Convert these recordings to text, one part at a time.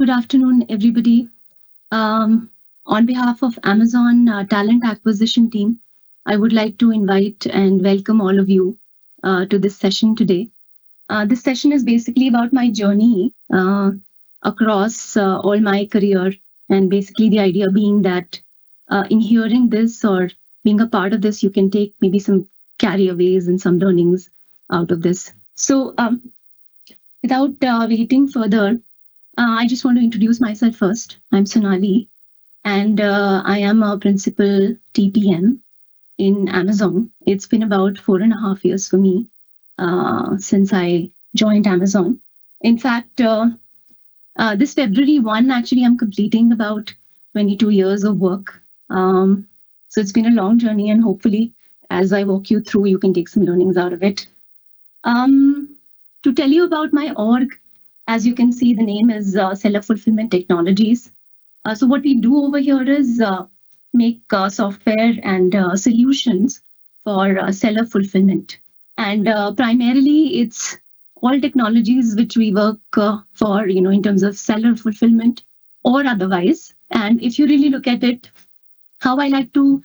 Good afternoon, everybody. On behalf of Amazon Talent Acquisition Team, I would like to invite and welcome all of you to this session today. This session is basically about my journey across all my career, and basically the idea being that in hearing this or being a part of this, you can take maybe some carryaways and some learnings out of this. So without waiting further, I just want to introduce myself first. I'm Sonali, and I am a principal TPM in Amazon. It's been about 4.5 years for me since I joined Amazon. In fact, this February 1, actually, I'm completing about 22 years of work. So it's been a long journey, and hopefully, as I walk you through, you can take some learnings out of it. To tell you about my org, as you can see, the name is Seller Fulfillment Technologies. So what we do over here is make software and solutions for seller fulfillment. And primarily, it's all technologies which we work for, in terms of seller fulfillment or otherwise. And if you really look at it, how I like to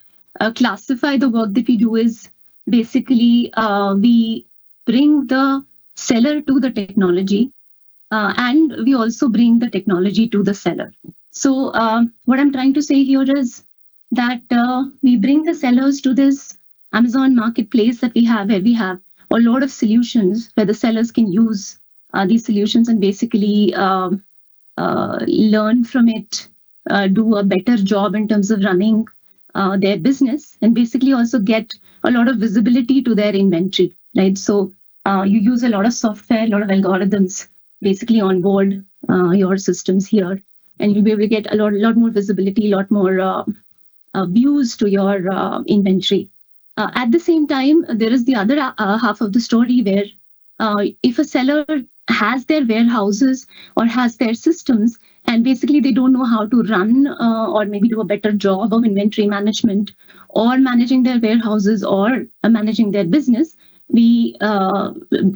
classify the work that we do is basically we bring the seller to the technology, and we also bring the technology to the seller. So what I'm trying to say here is that we bring the sellers to this Amazon marketplace that we have, where we have a lot of solutions where the sellers can use these solutions and basically learn from it, do a better job in terms of running their business, and basically also get a lot of visibility to their inventory, right? So you use a lot of software, a lot of algorithms basically onboard your systems here, and you'll be able to get a lot more visibility, a lot more views to your inventory. At the same time, there is the other half of the story where if a seller has their warehouses or has their systems, and basically they don't know how to run or maybe do a better job of inventory management or managing their warehouses or managing their business, we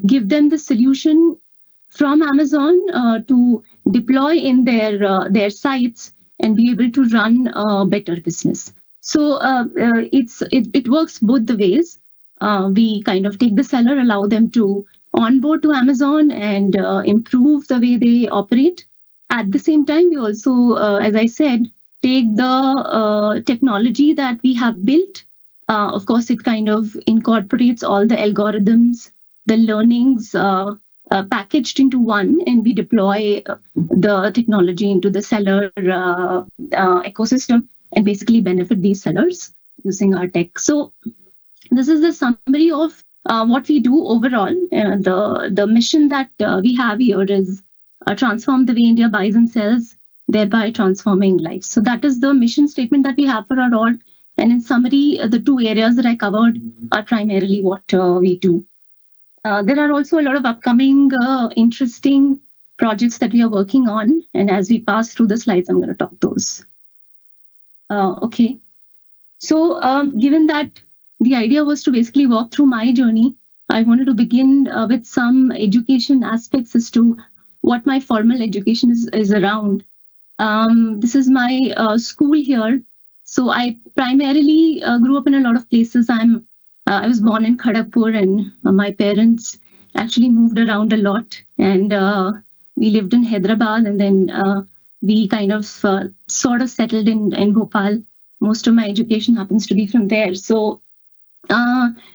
give them the solution from Amazon to deploy in their sites and be able to run a better business. So it works both the ways. We kind of take the seller, allow them to onboard to Amazon and improve the way they operate. At the same time, we also, as I said, take the technology that we have built. Of course, it kind of incorporates all the algorithms, the learnings, packaged into one, and we deploy the technology into the seller ecosystem and basically benefit these sellers using our tech. So this is the summary of what we do overall. The mission that we have here is transform the way India buys and sells, thereby transforming lives. So that is the mission statement that we have for our org. And in summary, the two areas that I covered are primarily what we do. There are also a lot of upcoming interesting projects that we are working on. And as we pass through the slides, I'm going to talk those. Okay. So given that the idea was to basically walk through my journey, I wanted to begin with some education aspects as to what my formal education is around. This is my school here. So I primarily grew up in a lot of places. I was born in Kharagpur, and my parents actually moved around a lot. And we lived in Hyderabad, and then we kind of sort of settled in Bhopal. Most of my education happens to be from there. So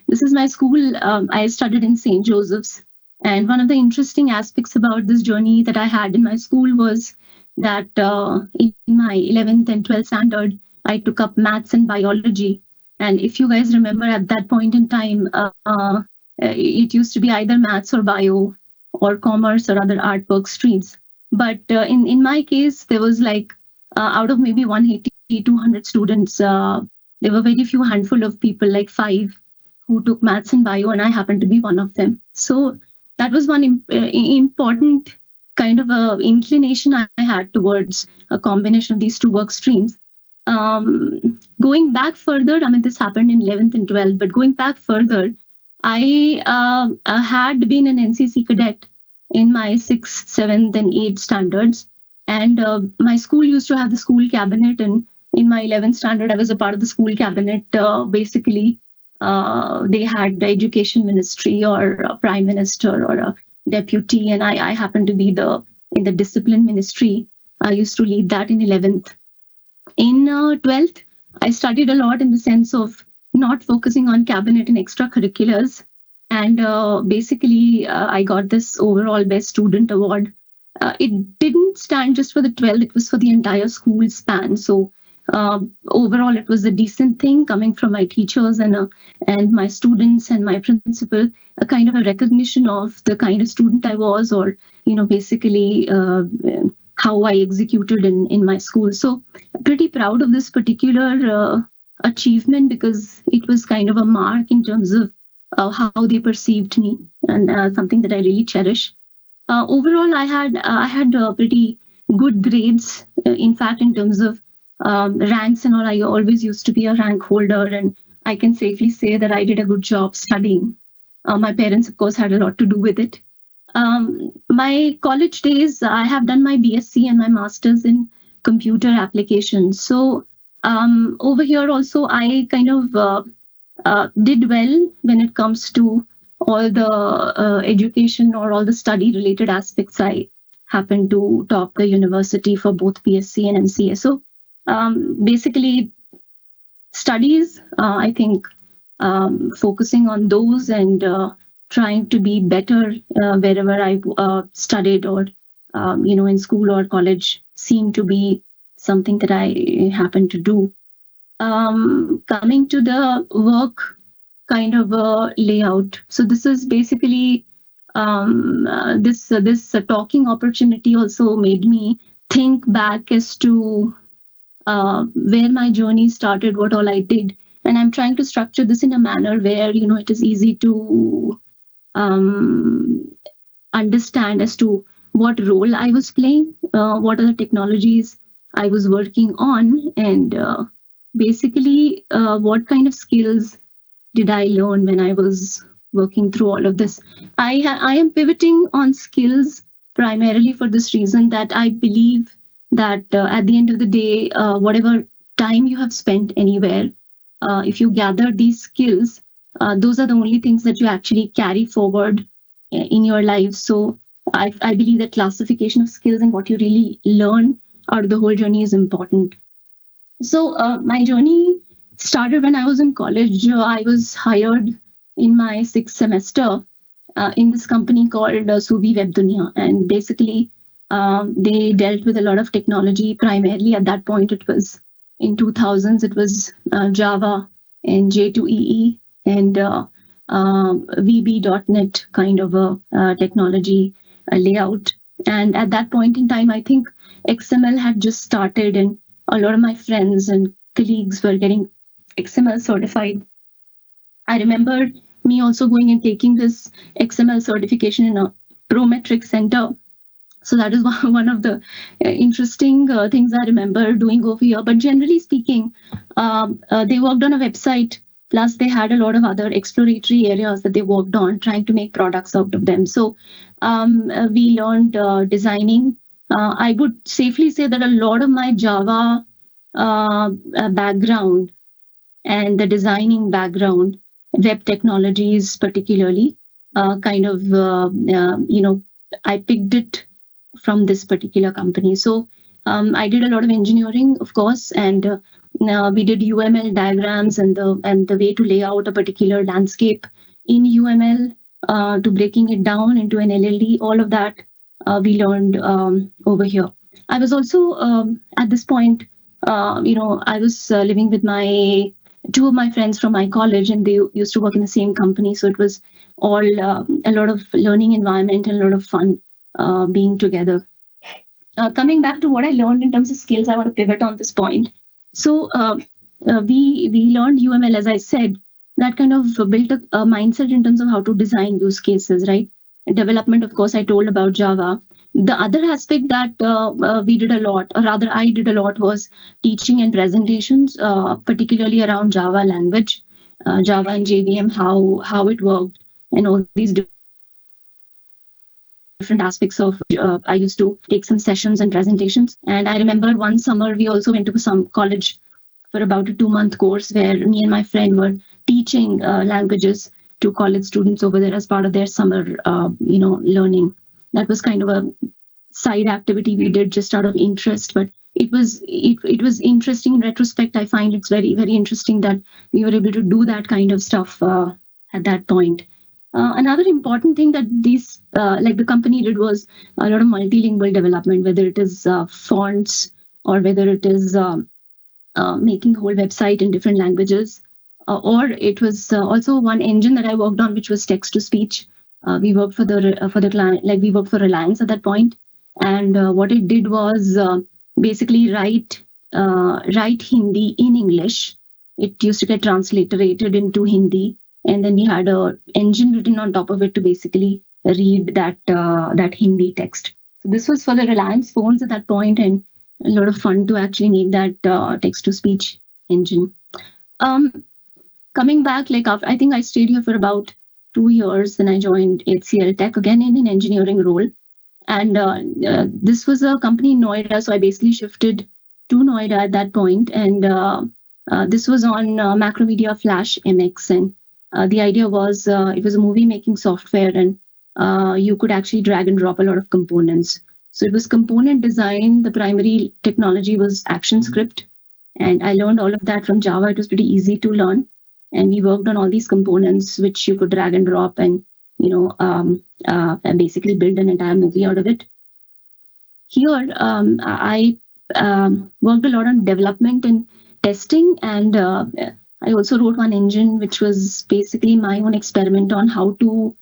this is my school. I studied in St. Joseph's. And one of the interesting aspects about this journey that I had in my school was that in my 11th and 12th standard, I took up maths and biology. And if you guys remember, at that point in time, it used to be either maths or bio or commerce or other artwork streams. But in my case, there was like out of maybe 180, 200 students, there were very few handful of people, like 5, who took maths and bio, and I happened to be one of them. So that was one important kind of inclination I had towards a combination of these two work streams. Going back further, I mean, this happened in 11th and 12th, but going back further, I had been an NCC cadet in my 6th, 7th, and 8th standards. And my school used to have the school cabinet, and in my 11th standard, I was a part of the school cabinet. Basically, they had the education ministry or a prime minister or a deputy, and I happened to be in the discipline ministry. I used to lead that in 11th. In 12th, I studied a lot in the sense of not focusing on cabinet and extracurriculars. And basically, I got this overall best student award. It didn't stand just for the 12th, it was for the entire school span. So overall, it was a decent thing coming from my teachers and my students and my principal, a kind of a recognition of the kind of student I was, or basically how I executed in my school. So pretty proud of this particular achievement, because it was kind of a mark in terms of how they perceived me, and something that I really cherish. Overall, I had pretty good grades. In fact, in terms of ranks and all, I always used to be a rank holder, and I can safely say that I did a good job studying. My parents, of course, had a lot to do with it. My college days, I have done my BSc and my master's in computer applications. So over here also, I kind of did well when it comes to all the education or all the study related aspects. I happened to top the university for both BSc and MCA. So basically, studies, I think focusing on those and trying to be better wherever I studied, or in school or college, seemed to be something that I happened to do. Coming to the work kind of a layout. So this is basically this talking opportunity also made me think back as to where my journey started, what all I did, and I'm trying to structure this in a manner where it is easy to um, understand as to what role I was playing, what are the technologies I was working on, and basically what kind of skills did I learn when I was working through all of this. I am pivoting on skills primarily for this reason, that I believe that at the end of the day, whatever time you have spent anywhere, if you gather these skills, those are the only things that you actually carry forward in your life. So I believe that classification of skills and what you really learn out of the whole journey is important. So my journey started when I was in college. I was hired in my sixth semester in this company called Subi Web Dunia, and basically they dealt with a lot of technology. Primarily at that point, it was in 2000s. It was Java and J2EE and VB.NET kind of a technology layout. And at that point in time, I think XML had just started, and a lot of my friends and colleagues were getting XML certified. I remember me also going and taking this XML certification in a Prometric center. So that is one of the interesting things I remember doing over here. But generally speaking, they worked on a website. Plus, they had a lot of other exploratory areas that they worked on, trying to make products out of them. So we learned designing. I would safely say that a lot of my Java background and the designing background, web technologies particularly, I picked it from this particular company. So I did a lot of engineering, of course, and we did UML diagrams and the way to lay out a particular landscape in UML to breaking it down into an LLD. All of that we learned over here. I was also at this point, I was living with two of my friends from my college, and they used to work in the same company. So it was all a lot of learning environment and a lot of fun being together. Coming back to what I learned in terms of skills, I want to pivot on this point. So we learned UML, as I said, that kind of built a mindset in terms of how to design use cases, right? Development, of course, I told about Java. The other aspect that we did a lot, or rather I did a lot, was teaching and presentations, particularly around Java language, Java and JVM, how it worked, and all these different aspects of. I used to take some sessions and presentations. And I remember one summer we also went to some college for about a 2-month course where me and my friend were teaching languages to college students over there as part of their summer, learning. That was kind of a side activity we did just out of interest, but it was interesting in retrospect. I find it's very, very interesting that we were able to do that kind of stuff at that point. Another important thing that these like the company did was a lot of multilingual development, whether it is fonts or whether it is making whole website in different languages, or it was also one engine that I worked on, which was text to speech. We worked for the client, like we worked for Reliance at that point, and what it did was basically write Hindi in English. It used to get transliterated into Hindi, and then we had a engine written on top of it to basically read that Hindi text. So this was for the Reliance phones at that point, and a lot of fun to actually make that text to speech engine. Coming back, like after, I think I stayed here for about 2 years, then I joined HCL Tech again in an engineering role. And this was a company in Noida, so I basically shifted to Noida at that point. And this was on Macromedia Flash MX. And the idea was it was a movie making software, and you could actually drag and drop a lot of components. So it was component design. The primary technology was ActionScript. And I learned all of that from Java. It was pretty easy to learn. And we worked on all these components, which you could drag and drop and, and basically build an entire movie out of it. Here, I worked a lot on development and testing. And I also wrote one engine, which was basically my own experiment on how to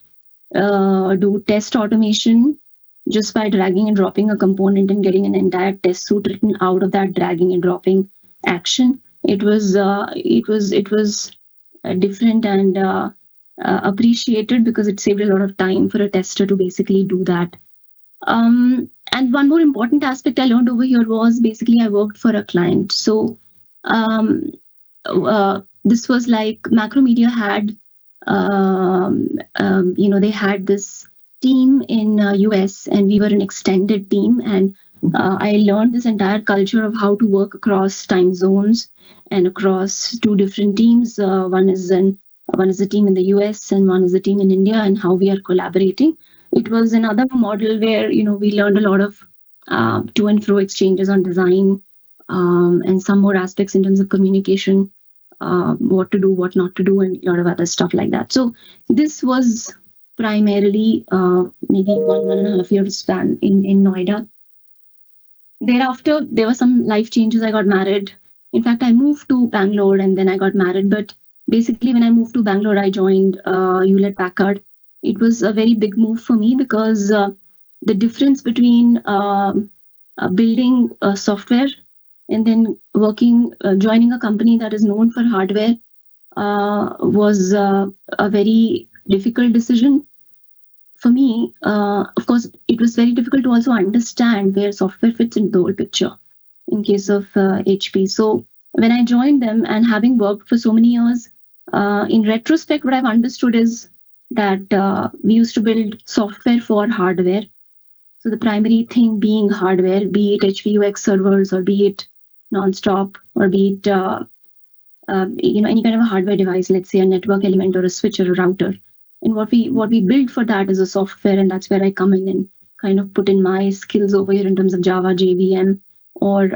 do test automation just by dragging and dropping a component and getting an entire test suite written out of that dragging and dropping action. It was different and appreciated because it saved a lot of time for a tester to basically do that. And one more important aspect I learned over here was basically I worked for a client. So this was like Macromedia had, they had this team in US, and we were an extended team, and I learned this entire culture of how to work across time zones and across 2 different teams. One is a team in the US and one is a team in India, and how we are collaborating. It was another model where we learned a lot of to and fro exchanges on design, and some more aspects in terms of communication, what to do, what not to do, and a lot of other stuff like that. So this was primarily maybe 1.5 year span in Noida. Thereafter, there were some life changes. I got married. In fact, I moved to Bangalore and then I got married. But basically, when I moved to Bangalore, I joined Hewlett Packard. It was a very big move for me because the difference between building software and then joining a company that is known for hardware was a very difficult decision. For me, of course, it was very difficult to also understand where software fits into the whole picture in case of HP. So when I joined them and having worked for so many years, in retrospect, what I've understood is that we used to build software for hardware. So the primary thing being hardware, be it HVUX servers or be it Nonstop or be it any kind of a hardware device, let's say a network element or a switch or a router. And what we build for that is a software, and that's where I come in and kind of put in my skills over here in terms of Java, JVM, or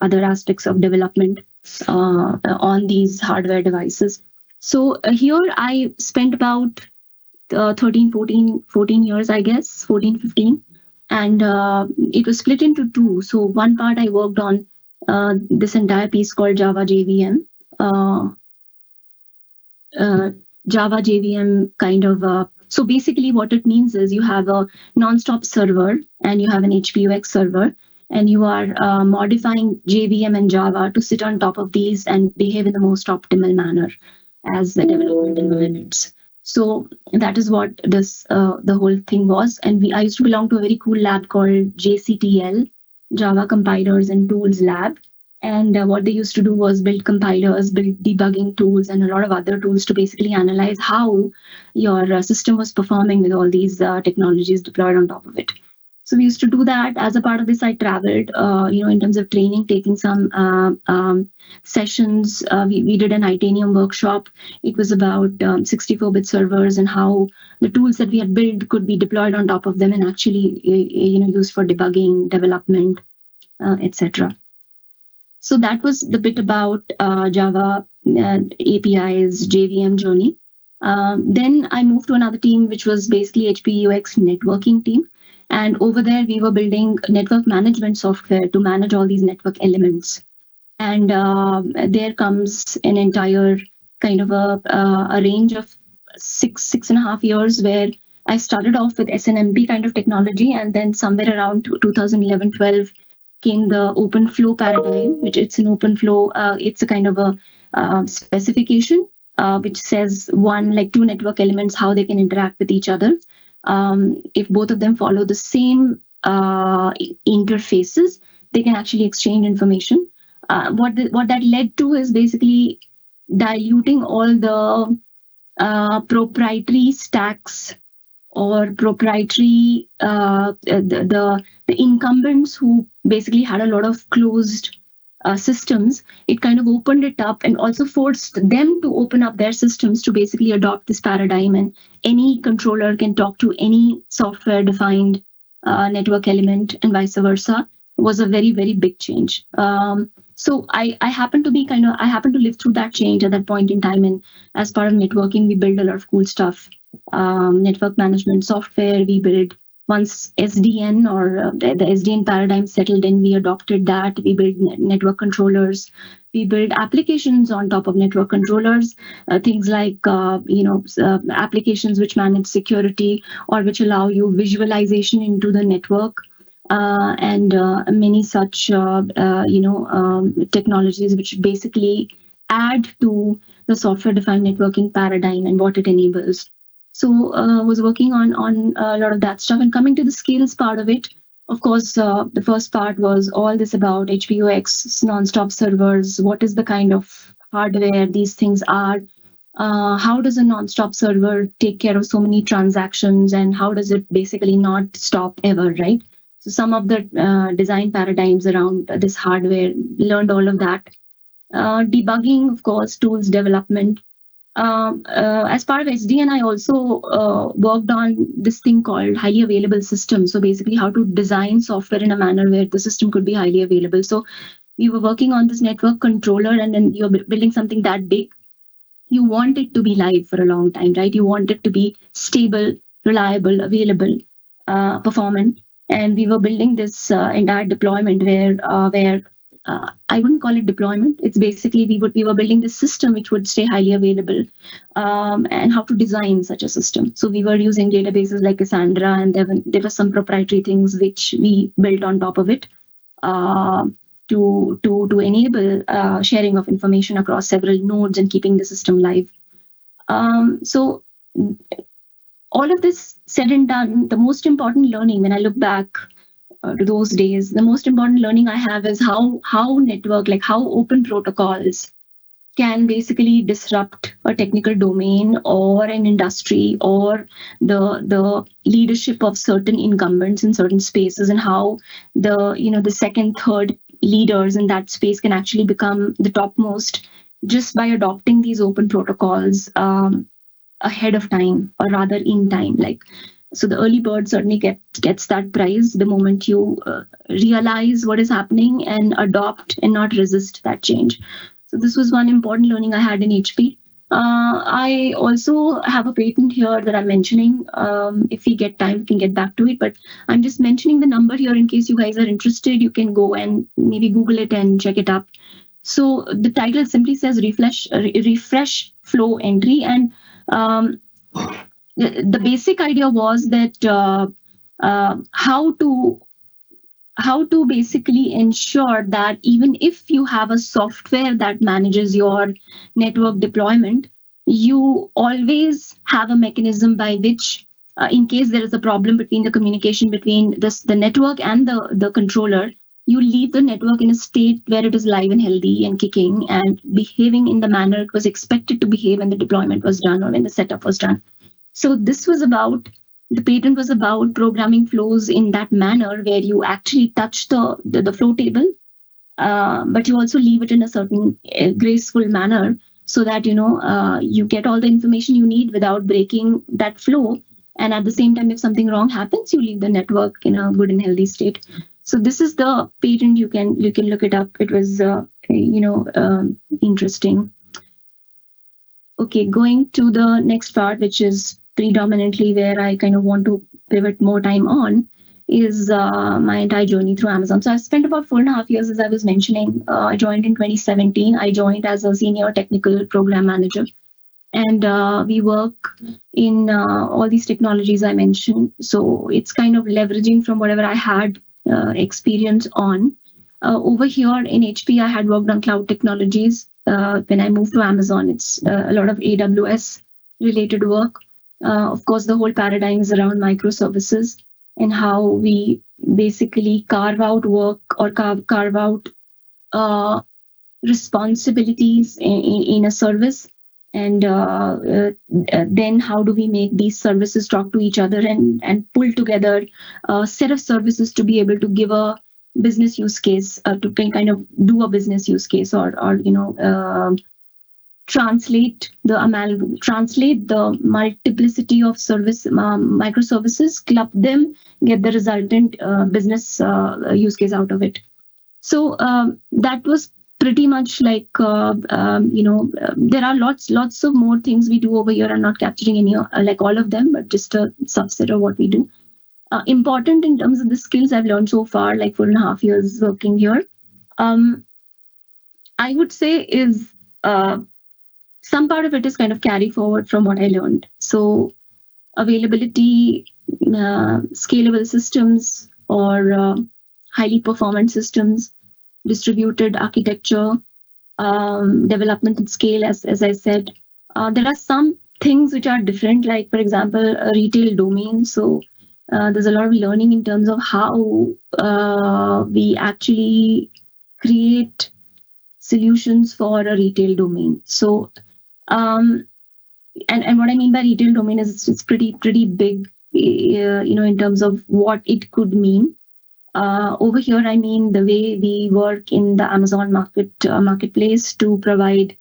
other aspects of development on these hardware devices. So here I spent about 13, 14 years, I guess, 14, 15. And it was split into 2. So one part I worked on this entire piece called Java JVM. Java JVM kind of, so basically what it means is you have a Nonstop server and you have an HPUX server, and you are modifying JVM and Java to sit on top of these and behave in the most optimal manner as the development environments. So that is what the whole thing was. And I used to belong to a very cool lab called JCTL, Java Compilers and Tools Lab. And what they used to do was build compilers, build debugging tools, and a lot of other tools to basically analyze how your system was performing with all these technologies deployed on top of it. So we used to do that. As a part of this, I traveled, in terms of training, taking some sessions. We did an Itanium workshop. It was about 64-bit servers and how the tools that we had built could be deployed on top of them and actually, used for debugging, development, etc. So that was the bit about Java APIs, JVM journey. Then I moved to another team, which was basically HPUX networking team. And over there, we were building network management software to manage all these network elements. And there comes an entire kind of a range of 6.5 years where I started off with SNMP kind of technology, and then somewhere around 2011-12 came the open flow paradigm, which it's an open flow. It's a kind of a specification which says two network elements, how they can interact with each other. If both of them follow the same interfaces, they can actually exchange information. What that led to is basically diluting all the proprietary stacks or proprietary the incumbents who basically had a lot of closed systems. It kind of opened it up and also forced them to open up their systems to basically adopt this paradigm, and any controller can talk to any software defined network element and vice versa. It was a very, very big change. So I happened to live through that change at that point in time, and as part of networking, we built a lot of cool stuff. Network management software. We built, once SDN or the SDN paradigm settled in, we adopted that. We built network controllers. We build applications on top of network controllers, things like applications which manage security or which allow you visualization into the network, and many such technologies which basically add to the software-defined networking paradigm and what it enables. So was working on a lot of that stuff. And coming to the skills part of it, of course, the first part was all this about HPUX, non-stop servers. What is the kind of hardware these things are? How does a non-stop server take care of so many transactions, and how does it basically not stop ever, right? So some of the design paradigms around this hardware, learned all of that. Debugging, of course, tools development. As part of SDN, I also worked on this thing called highly available systems. So basically how to design software in a manner where the system could be highly available. So we were working on this network controller, and then you're building something that big. You want it to be live for a long time, right? You want it to be stable, reliable, available, performant. And we were building this entire deployment where I wouldn't call it deployment. It's basically we were building this system which would stay highly available, and how to design such a system. So we were using databases like Cassandra, and there were some proprietary things which we built on top of it to enable sharing of information across several nodes and keeping the system live. So all of this said and done, the most important learning when I look back to those days, the most important learning I have is how open protocols can basically disrupt a technical domain or an industry or the leadership of certain incumbents in certain spaces, and how the second, third leaders in that space can actually become the topmost just by adopting these open protocols ahead of time, or rather in time. So the early bird certainly gets that prize the moment you realize what is happening and adopt and not resist that change. So this was one important learning I had in HP. I also have a patent here that I'm mentioning. If we get time, we can get back to it. But I'm just mentioning the number here in case you guys are interested. You can go and maybe Google it and check it up. So the title simply says refresh flow entry. And the basic idea was that how to basically ensure that even if you have a software that manages your network deployment, you always have a mechanism by which, in case there is a problem between the communication between the network and the controller, you leave the network in a state where it is live and healthy and kicking and behaving in the manner it was expected to behave when the deployment was done or when the setup was done. So this was about, the patent was about programming flows in that manner where you actually touch the flow table, but you also leave it in a certain graceful manner so that you get all the information you need without breaking that flow. And at the same time, if something wrong happens, you leave the network in a good and healthy state. So this is the patent. You can look it up. It was interesting. Okay, going to the next part, which is predominantly where I kind of want to pivot more time on, is my entire journey through Amazon. So I've spent about 4.5 years, as I was mentioning. I joined in 2017. I joined as a senior technical program manager. And we work in all these technologies I mentioned. So it's kind of leveraging from whatever I had experience on. Over here in HP, I had worked on cloud technologies. When I moved to Amazon, it's a lot of AWS related work. Of course, the whole paradigm is around microservices and how we basically carve out work or carve out responsibilities in a service. And then how do we make these services talk to each other and pull together a set of services to be able to give a business use case, to kind of do a business use case, or translate the multiplicity of service microservices, club them, get the resultant business use case out of it. So that was pretty much like there are lots of more things we do over here. I'm not capturing any like all of them, but just a subset of what we do. Important in terms of the skills I've learned so far, like 4.5 years working here, I would say is some part of it is kind of carry forward from what I learned. So availability, scalable systems, or highly performant systems, distributed architecture, development at scale, as I said. There are some things which are different, like, for example, a retail domain. So there's a lot of learning in terms of how we actually create solutions for a retail domain. So, and what I mean by retail domain is it's pretty big, in terms of what it could mean. Over here, I mean the way we work in the Amazon marketplace to provide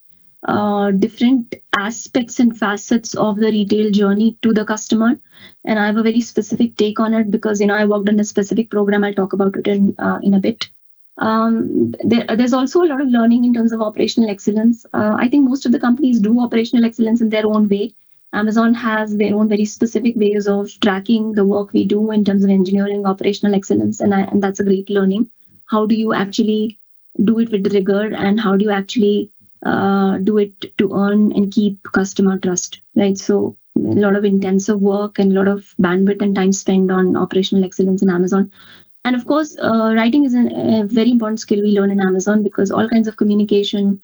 different aspects and facets of the retail journey to the customer. And I have a very specific take on it because I worked on a specific program. I'll talk about it in a bit. There's also a lot of learning in terms of operational excellence. I think most of the companies do operational excellence in their own way. Amazon has their own very specific ways of tracking the work we do in terms of engineering operational excellence, and that's a great learning. How do you actually do it with rigor, and how do you actually do it to earn and keep customer trust, right? So a lot of intensive work and a lot of bandwidth and time spent on operational excellence in Amazon. And of course, writing is a very important skill we learn in Amazon, because all kinds of communication,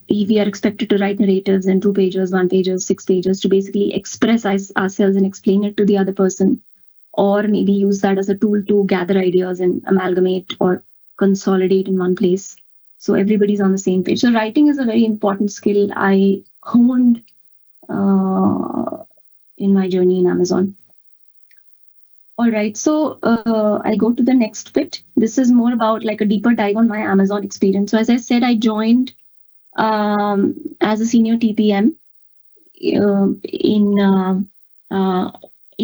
we are expected to write narratives in 2 pages, 1 pages, 6 pages to basically express ourselves and explain it to the other person, or maybe use that as a tool to gather ideas and amalgamate or consolidate in one place. So everybody's on the same page. So writing is a very important skill I honed in my journey in Amazon. All right, so I go to the next bit. This is more about like a deeper dive on my Amazon experience. So as I said, I joined as a senior TPM in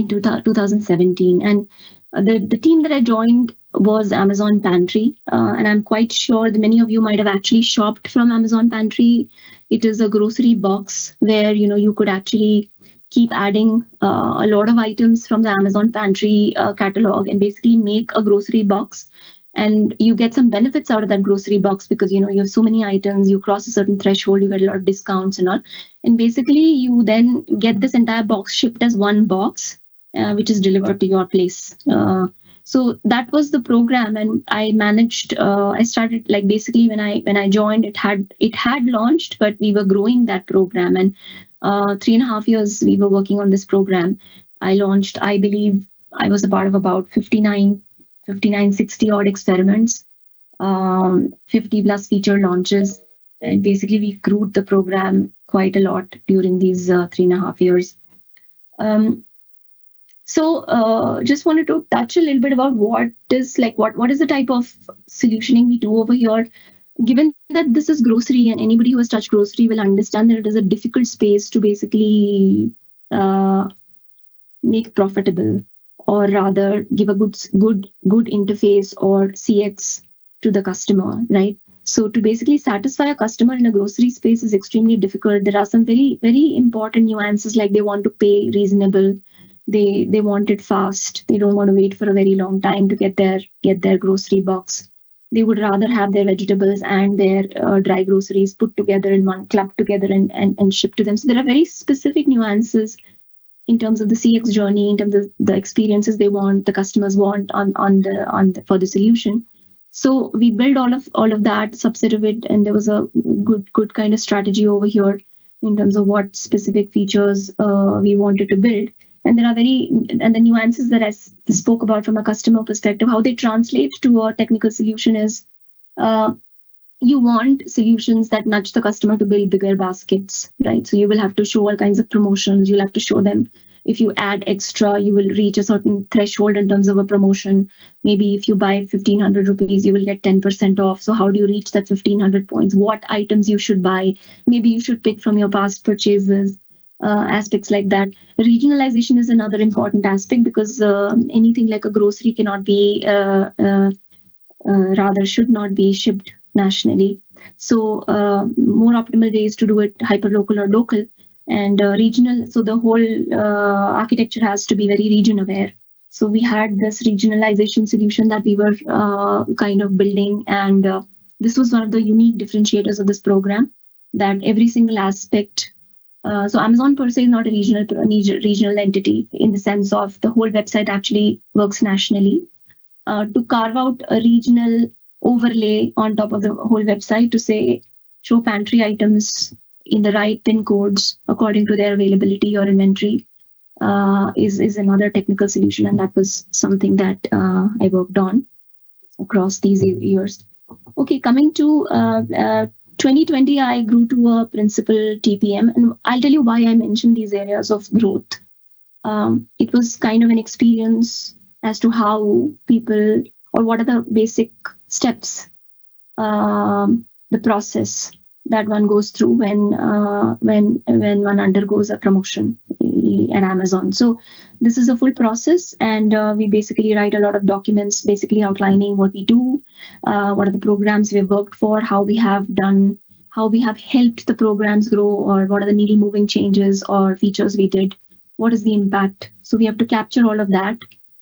2017, and the team that I joined was Amazon Pantry, and I'm quite sure that many of you might have actually shopped from Amazon Pantry. It is a grocery box where you could actually keep adding a lot of items from the Amazon Pantry catalog and basically make a grocery box. And you get some benefits out of that grocery box because you have so many items, you cross a certain threshold, you get a lot of discounts and all. And basically you then get this entire box shipped as one box, which is delivered to your place. So that was the program, and I managed. I started like basically when I joined, it had launched, but we were growing that program, and 3.5 years we were working on this program. I launched, I believe, I was a part of about 59 59, 60 odd experiments, 50 plus feature launches. And basically, we grew the program quite a lot during these 3.5 years. So just wanted to touch a little bit about what is the type of solutioning we do over here. Given that this is grocery, and anybody who has touched grocery will understand that it is a difficult space to basically make profitable, or rather give a good interface or CX to the customer, right? So to basically satisfy a customer in a grocery space is extremely difficult. There are some very important nuances, like they want to pay reasonable, they want it fast, they don't want to wait for a very long time to get their grocery box. They would rather have their vegetables and their dry groceries put together in one, clubbed together and shipped to them. So there are very specific nuances in terms of the CX journey, in terms of the experiences they want, the customers want for the solution. So we build all of that subset of it, and there was a good kind of strategy over here in terms of what specific features we wanted to build. And the nuances that I spoke about from a customer perspective, how they translate to a technical solution is, you want solutions that nudge the customer to build bigger baskets, right? So you will have to show all kinds of promotions. You'll have to show them, if you add extra, you will reach a certain threshold in terms of a promotion. Maybe if you buy 1,500 rupees, you will get 10% off. So how do you reach that 1,500 points? What items you should buy? Maybe you should pick from your past purchases. Aspects like that. Regionalization is another important aspect, because anything like a grocery cannot be, rather should not be shipped nationally. So more optimal ways to do it, hyperlocal or local, and regional. So the whole architecture has to be very region aware. So we had this regionalization solution that we were kind of building, and this was one of the unique differentiators of this program, that every single aspect. So Amazon per se is not a regional entity, in the sense of the whole website actually works nationally. To carve out a regional overlay on top of the whole website to say, show pantry items in the right pin codes according to their availability or inventory, is another technical solution, and that was something that I worked on across these years. Okay, coming to 2020, I grew to a principal TPM, and I'll tell you why I mentioned these areas of growth. It was kind of an experience as to how people, or what are the basic steps, the process that one goes through when one undergoes a promotion at Amazon. So this is a full process, and we basically write a lot of documents, basically outlining what we do, what are the programs we have worked for, how we have helped the programs grow, or what are the needle moving changes or features we did, what is the impact. So we have to capture all of that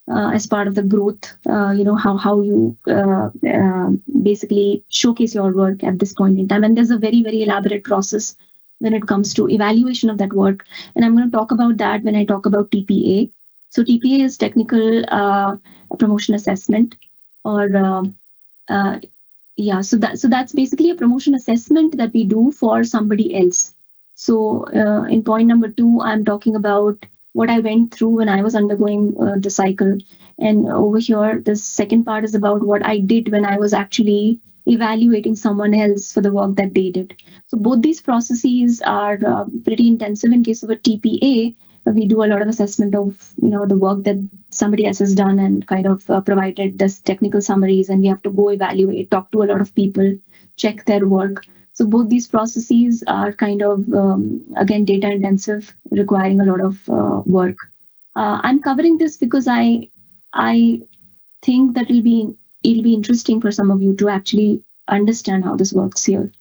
as part of the growth, how you basically showcase your work at this point in time. And there's a very, very elaborate process when it comes to evaluation of that work. And I'm going to talk about that when I talk about TPA. So TPA is technical promotion assessment, or so that's basically a promotion assessment that we do for somebody else. So in point number 2, I'm talking about what I went through when I was undergoing the cycle. And over here, the second part is about what I did when I was actually evaluating someone else for the work that they did. So both these processes are pretty intensive. In case of a TPA, we do a lot of assessment of the work that somebody else has done, and kind of provided this technical summaries, and we have to go evaluate, talk to a lot of people, check their work. So both these processes are kind of, again, data intensive, requiring a lot of work. I'm covering this because I think that it'll be interesting for some of you to actually understand how this works here.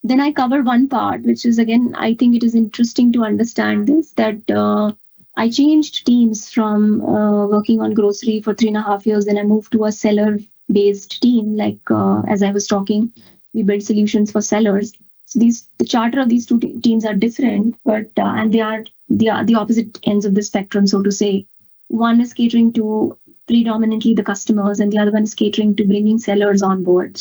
Then I cover one part, which is, again, I think it is interesting to understand this, that I changed teams from working on grocery for 3.5 years. Then I moved to a seller-based team. Like as I was talking, we build solutions for sellers. So the charter of these two teams are different, but and they are the opposite ends of the spectrum, so to say. One is catering to predominantly the customers, and the other one is catering to bringing sellers on board.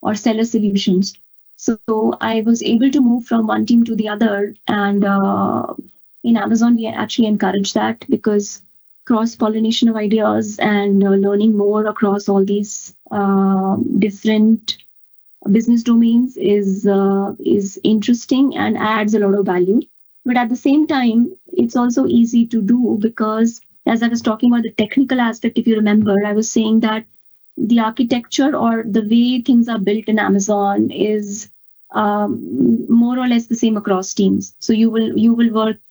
Or seller solutions. So I was able to move from one team to the other, and in Amazon we actually encourage that, because cross-pollination of ideas and learning more across all these different business domains is interesting and adds a lot of value. But at the same time, it's also easy to do because, as I was talking about the technical aspect, if you remember, I was saying that the architecture or the way things are built in Amazon is more or less the same across teams. So you will work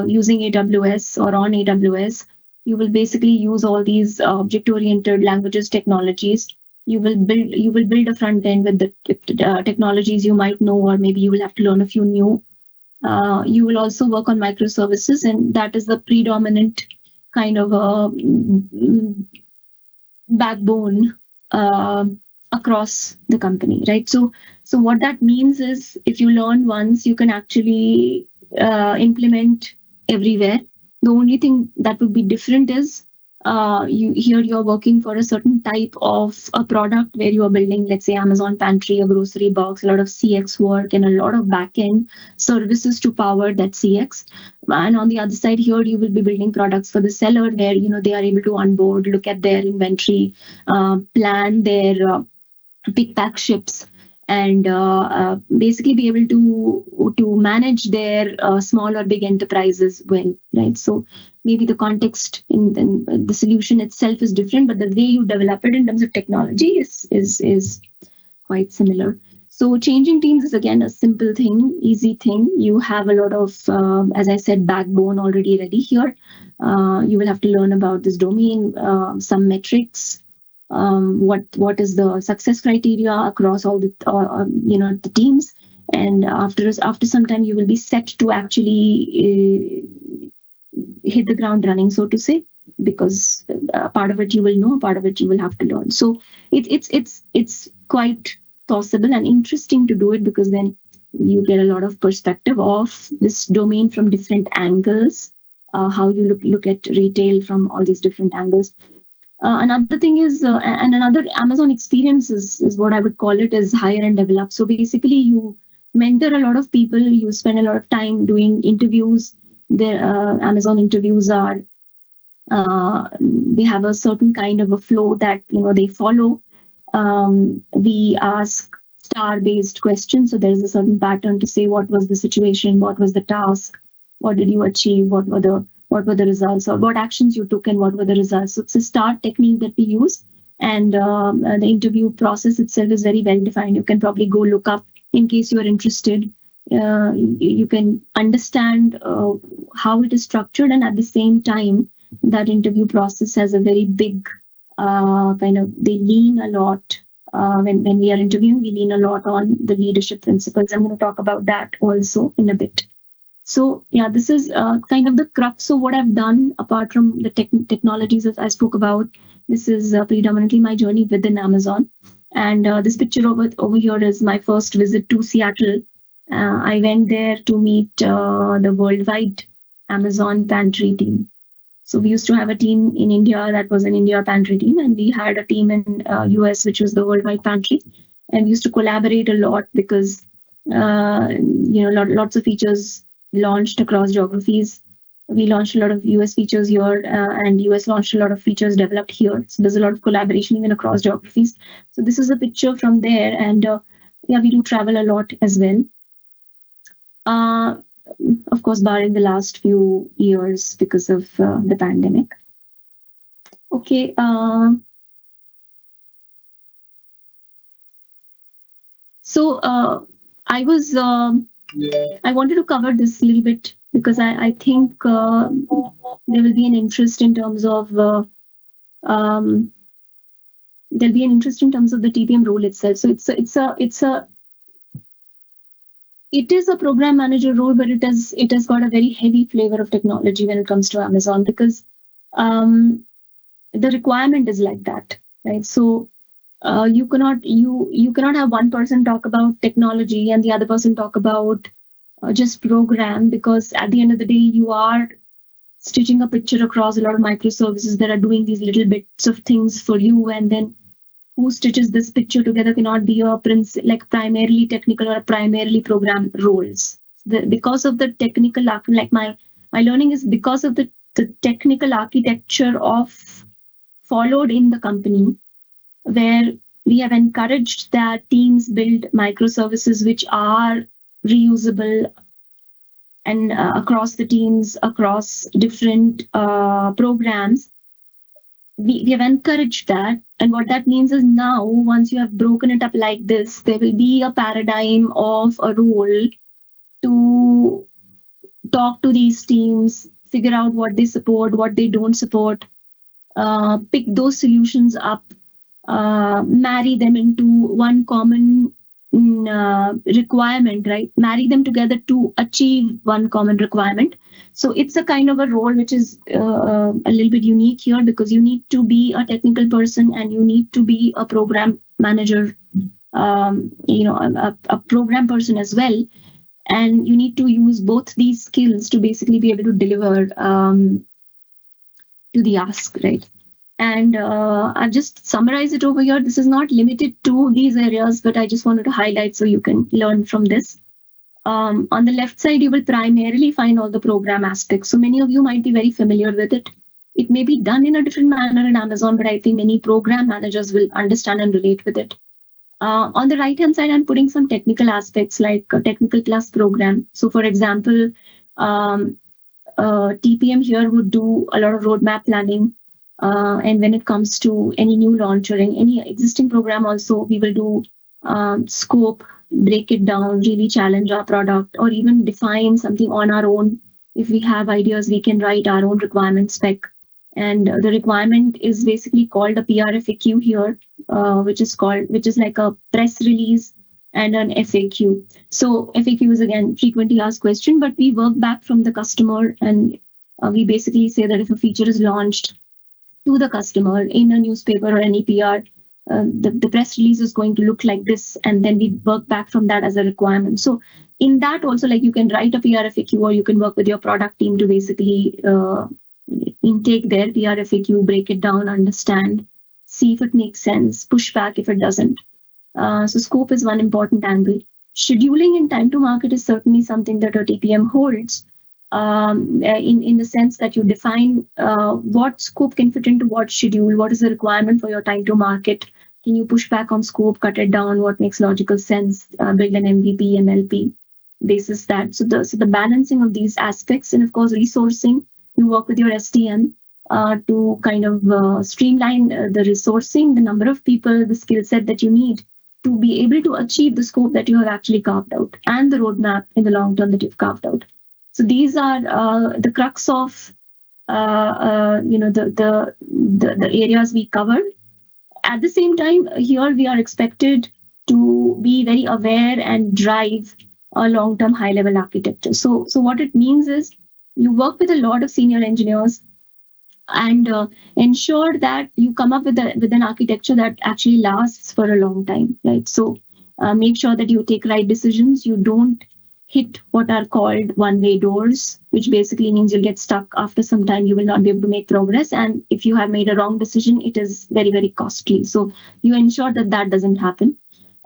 using AWS or on AWS. You will basically use all these object-oriented languages, technologies. You will build a front end with the technologies you might know, or maybe you will have to learn a few new. You will also work on microservices, and that is the predominant kind of backbone across the company, right? So what that means is, if you learn once, you can actually implement everywhere. The only thing that would be different is you're working for a certain type of a product where you are building, let's say, Amazon Pantry, a grocery box, a lot of CX work and a lot of back-end services to power that CX. And on the other side here, you will be building products for the seller where they are able to onboard, look at their inventory, plan their pick pack ships, and basically be able to manage their small or big enterprises well, right? So maybe the context in the solution itself is different, but the way you develop it in terms of technology is quite similar. So changing teams is again a simple thing, easy thing. You have a lot of, as I said, backbone already ready here. You will have to learn about this domain, some metrics, what is the success criteria across all the the teams, and after some time you will be set to actually hit the ground running, so to say, because part of it you will know, part of it you will have to learn. So it's quite possible and interesting to do it, because then you get a lot of perspective of this domain from different angles, how you look at retail from all these different angles. Another thing is, and another Amazon experience is what I would call it, is hire and develop. So basically, you mentor a lot of people, you spend a lot of time doing interviews. The Amazon interviews are, they have a certain kind of a flow that they follow. We ask star-based questions, so there is a certain pattern to say what was the situation, what was the task, what did you achieve, what were the results, or what actions you took and what were the results. So it's a STAR technique that we use, and the interview process itself is very well defined. You can probably go look up in case you are interested. You can understand how it is structured, and at the same time, that interview process has a very big they lean a lot. When we are interviewing, we lean a lot on the leadership principles. I'm going to talk about that also in a bit. So yeah, this is kind of the crux of what I've done, apart from the technologies that I spoke about. This is predominantly my journey within Amazon. And this picture over here is my first visit to Seattle. I went there to meet the worldwide Amazon Pantry team. So we used to have a team in India that was an India Pantry team, and we had a team in US, which was the worldwide Pantry. And we used to collaborate a lot because lots of features launched across geographies. We launched a lot of US features here, and US launched a lot of features developed here. So there's a lot of collaboration even across geographies. So this is a picture from there, and we do travel a lot as well. Of course, barring the last few years because of the pandemic. Okay. So I wanted to cover this a little bit because I think there will be an interest in terms of there'll be an interest in terms of the TPM role itself. So it is a program manager role, but it has got a very heavy flavor of technology when it comes to Amazon, because the requirement is like that, right? So you cannot have one person talk about technology and the other person talk about just program, because at the end of the day, you are stitching a picture across a lot of microservices that are doing these little bits of things for you, and then who stitches this picture together cannot be a primarily technical or primarily program roles. Because of the technical, like my learning is because of the the technical architecture of followed in the company, where we have encouraged that teams build microservices which are reusable and across the teams, across different programs. We have encouraged that. And what that means is now, once you have broken it up like this, there will be a paradigm of a role to talk to these teams, figure out what they support, what they don't support, pick those solutions up, marry them into one common requirement, right? Marry them together to achieve one common requirement. So it's a kind of a role which is a little bit unique here, because you need to be a technical person and you need to be a program manager, a program person as well. And you need to use both these skills to basically be able to deliver to the ask, right? And I've just summarized it over here. This is not limited to these areas, but I just wanted to highlight so you can learn from this. On the left side, you will primarily find all the program aspects. So many of you might be very familiar with it. It may be done in a different manner in Amazon, but I think many program managers will understand and relate with it. On the right-hand side, I'm putting some technical aspects like a technical class program. So for example, TPM here would do a lot of roadmap planning. And when it comes to any new launch or any existing program also, we will do scope, break it down, really challenge our product, or even define something on our own. If we have ideas, we can write our own requirement spec. And the requirement is basically called a PRFAQ here, which is like a press release and an FAQ. So FAQ is again frequently asked question, but we work back from the customer, and we basically say that if a feature is launched to the customer in a newspaper or any PR, the press release is going to look like this, and then we work back from that as a requirement. So in that also, like, you can write a PRFAQ, or you can work with your product team to basically intake their PRFAQ, break it down, understand, see if it makes sense, push back if it doesn't. So scope is one important angle. Scheduling and time to market is certainly something that a TPM holds, in the sense that you define what scope can fit into what schedule, what is the requirement for your time to market. Can you push back on scope, cut it down, what makes logical sense, build an MVP, MLP, basis that. So the balancing of these aspects, and of course resourcing. You work with your STM to kind of streamline the resourcing, the number of people, the skill set that you need to be able to achieve the scope that you have actually carved out, and the roadmap in the long term that you've carved out. So these are the crux of the areas we covered. At the same time, here we are expected to be very aware and drive a long-term high-level architecture. So what it means is you work with a lot of senior engineers and ensure that you come up with an architecture that actually lasts for a long time, right? So make sure that you take right decisions. You don't hit what are called one-way doors, which basically means you'll get stuck after some time. You will not be able to make progress. And if you have made a wrong decision, it is very, very costly. So you ensure that that doesn't happen.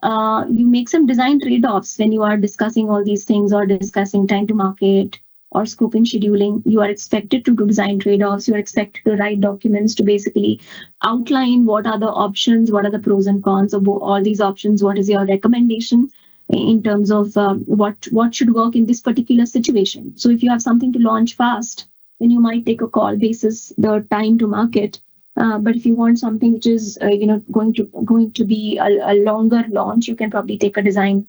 You make some design trade-offs when you are discussing all these things, or discussing time to market or scoping, scheduling. You are expected to do design trade-offs. You are expected to write documents to basically outline what are the options, what are the pros and cons of all these options, what is your recommendation in terms of what should work in this particular situation. So if you have something to launch fast, then you might take a call basis the time to market. But if you want something which is going to be a longer launch, you can probably take a design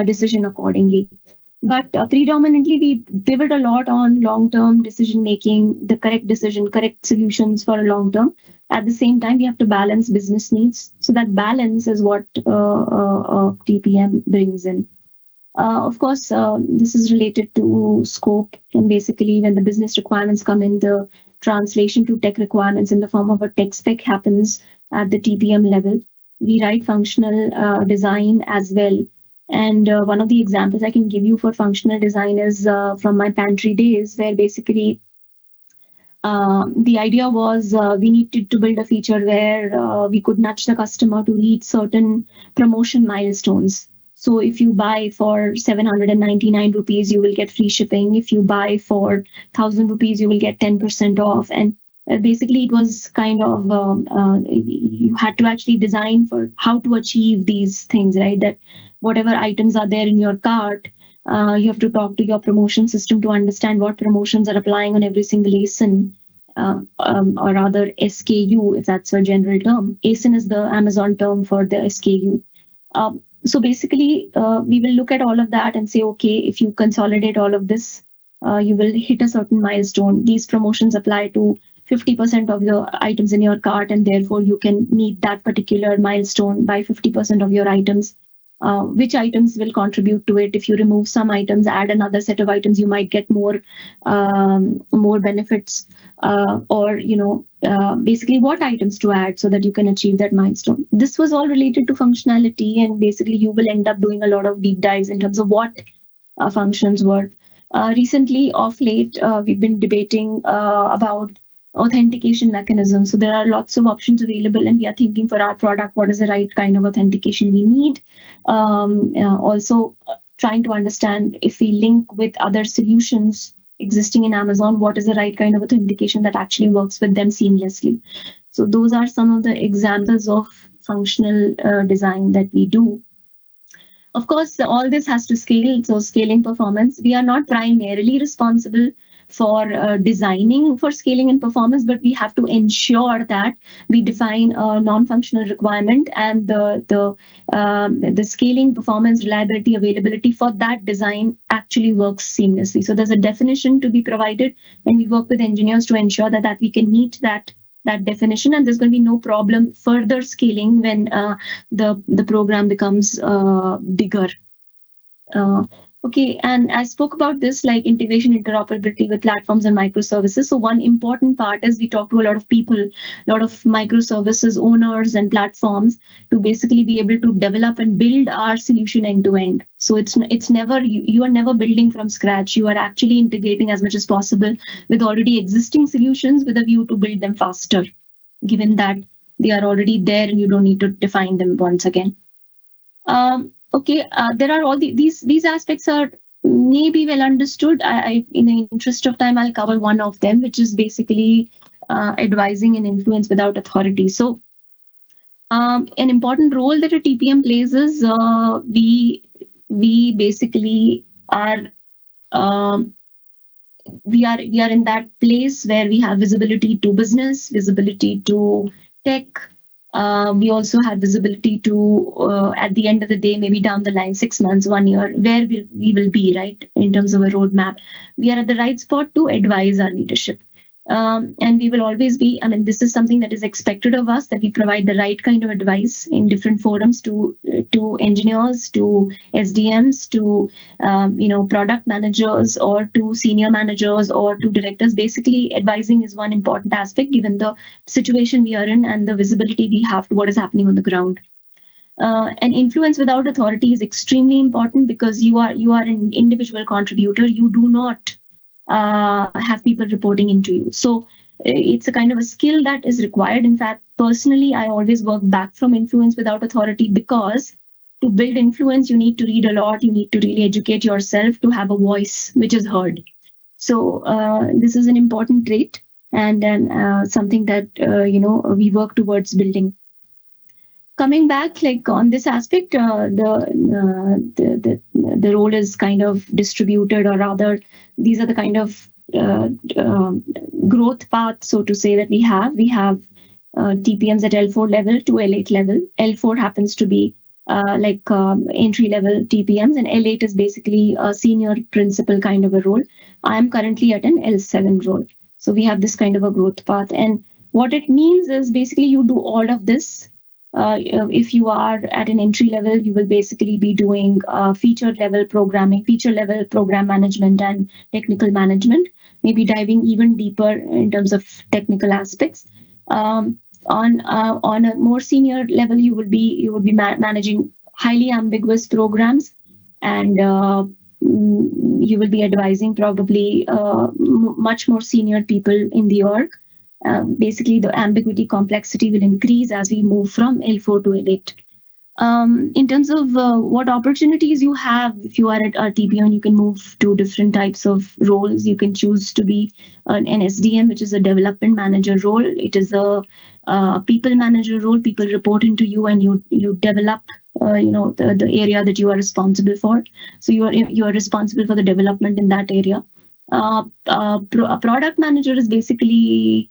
decision accordingly. But predominantly, we pivot a lot on long-term decision making, the correct decision, correct solutions for a long term. At the same time, we have to balance business needs. So that balance is what TPM brings in. Of course, this is related to scope, and basically when the business requirements come in, the translation to tech requirements in the form of a tech spec happens at the TPM level. We write functional design as well. And one of the examples I can give you for functional design is from my pantry days, where basically the idea was we needed to build a feature where we could nudge the customer to reach certain promotion milestones. So if you buy for 799 rupees, you will get free shipping. If you buy for 1,000 rupees, you will get 10% off. And basically, it was kind of you had to actually design for how to achieve these things, right? That whatever items are there in your cart, you have to talk to your promotion system to understand what promotions are applying on every single ASIN, or rather SKU, if that's a general term. ASIN is the Amazon term for the SKU. So basically, we will look at all of that and say, okay, if you consolidate all of this, you will hit a certain milestone. These promotions apply to 50% of the items in your cart, and therefore you can meet that particular milestone by 50% of your items. Which items will contribute to it? If you remove some items, add another set of items, you might get more benefits, or basically what items to add so that you can achieve that milestone. This was all related to functionality, and basically you will end up doing a lot of deep dives in terms of what functions were. Recently, of late, we've been debating about authentication mechanisms. So there are lots of options available, and we are thinking for our product, what is the right kind of authentication we need. Also trying to understand if we link with other solutions existing in Amazon, what is the right kind of authentication that actually works with them seamlessly. So those are some of the examples of functional design that we do. Of course, all this has to scale, so scaling performance. We are not primarily responsible for designing for scaling and performance, but we have to ensure that we define a non-functional requirement, and the scaling, performance, reliability, availability for that design actually works seamlessly. So there's a definition to be provided, and we work with engineers to ensure that we can meet that definition, and there's going to be no problem further scaling when the program becomes bigger. Okay, and I spoke about this, like integration, interoperability with platforms and microservices. So one important part is we talk to a lot of people, a lot of microservices owners and platforms, to basically be able to develop and build our solution end to end. So it's never, you are never building from scratch. You are actually integrating as much as possible with already existing solutions with a view to build them faster, given that they are already there and you don't need to define them once again. Okay, there are all these aspects are maybe well understood. I in the interest of time, I'll cover one of them, which is basically advising and influence without authority. So an important role that a TPM plays is we basically are we are in that place where we have visibility to business, visibility to tech. We also have visibility to, at the end of the day, maybe down the line, 6 months, 1 year, where we will be, right, in terms of a roadmap. We are at the right spot to advise our leadership. And we will always be, I mean, this is something that is expected of us, that we provide the right kind of advice in different forums to engineers, to SDMs, to product managers, or to senior managers, or to directors. Basically, advising is one important aspect given the situation we are in and the visibility we have to what is happening on the ground. And influence without authority is extremely important, because you are an individual contributor. You do not have people reporting into you. So it's a kind of a skill that is required. In fact, personally, I always work back from influence without authority, because to build influence, you need to read a lot. You need to really educate yourself to have a voice which is heard. So this is an important trait, and then something that we work towards building. Coming back, like on this aspect, the role is kind of distributed, or rather, these are the kind of growth path, so to say, that we have. We have TPMs at L4 level to L8 level. L4 happens to be entry level TPMs, and L8 is basically a senior principal kind of a role. I am currently at an L7 role. So we have this kind of a growth path. And what it means is basically you do all of this. If you are at an entry level, you will basically be doing feature level programming, feature level program management, and technical management, maybe diving even deeper in terms of technical aspects. On a more senior level, you will be managing highly ambiguous programs, and you will be advising probably much more senior people in the org. Basically, the ambiguity complexity will increase as we move from L4 to L8. In terms of what opportunities you have, if you are at RTPN, you can move to different types of roles. You can choose to be an SDM, which is a development manager role. It is a people manager role. People report into you, and you develop, the area that you are responsible for. So you are responsible for the development in that area. A product manager is basically